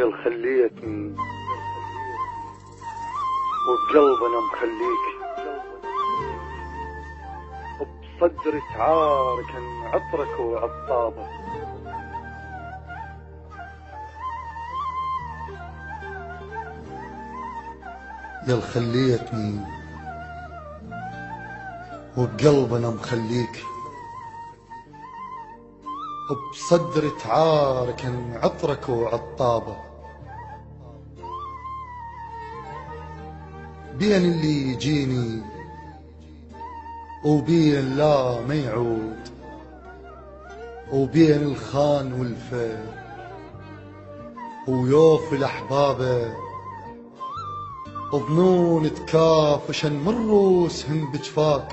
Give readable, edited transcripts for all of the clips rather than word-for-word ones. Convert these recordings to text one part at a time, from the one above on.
يا الخليتني وبقلب انا مخليك، وبصدري تعارك عطرك وعطابه. يا الخليتني وبقلب انا مخليك، وبصدري تعارك عطرك وعطابه. بين اللي يجيني وبين لا ما يعود، وبين الخان والفا ويوف الاحبابه، وظنون تكافشن من روسهن بجفاك،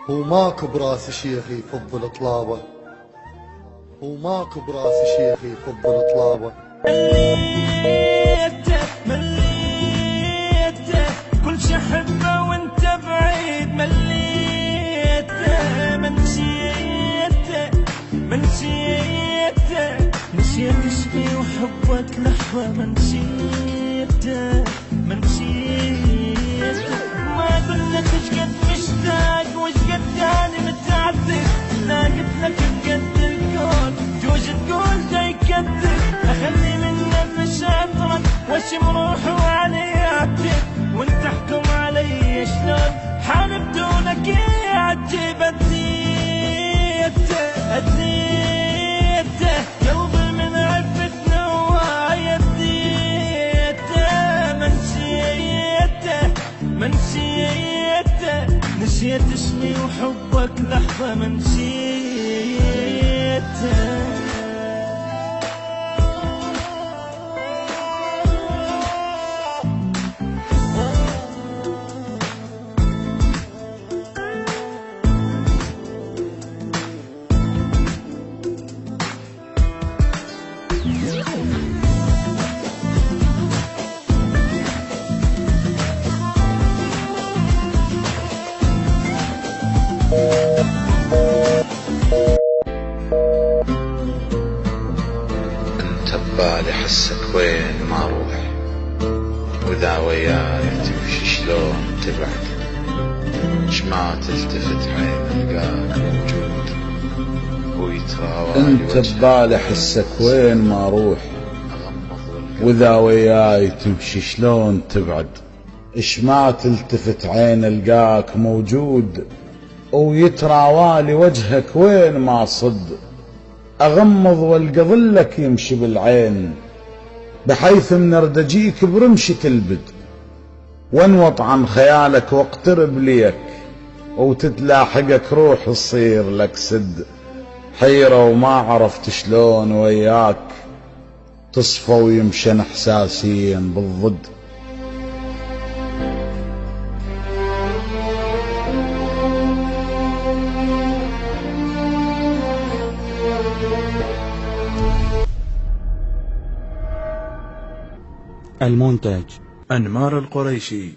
وماكو براس شيخي يفضل طلابه، وماكو براس شيخي يفضل طلابه. مليته كل شي احبه وانت بعيد، مليته منسيته نسيت اسمي وحبك لحظه، منسيته ما قلت اشقد مشتاق واشقد تاني متعذب، لا قلت لك بقد الكون جوز تقول دا يكذب، اخلي منه بشطرك واشم روحه وعلي اعتب، وانت تحكم علي شلون حال بدونك يعجب. اذيته قلبي من عفة نوايا، اذيته منسيته نسيت اسمي وحبك لحظة، منسيته. انت ببالي حسك وين ما اروح، واذا وياي تمشي شلون تبعد، اش ما تلتفت عين القاك موجود ويتراوى. انت ببالي حسك وين ما اروح، واذا وياي تمشي شلون تبعد، اش ما تلتفت عين القاك موجود ويتراوالي وجهك وين ما صد، اغمض والقى ظلك يمشي بالعين، بحيث من اردجيك برمشة البد، وانوط عن خيالك واقترب ليك، وتتلاحقك روح تصير لك سد، حيرة وما عرفت شلون وياك تصفى ويمشن احساسيا بالضد. المونتاج أنمار القريشي.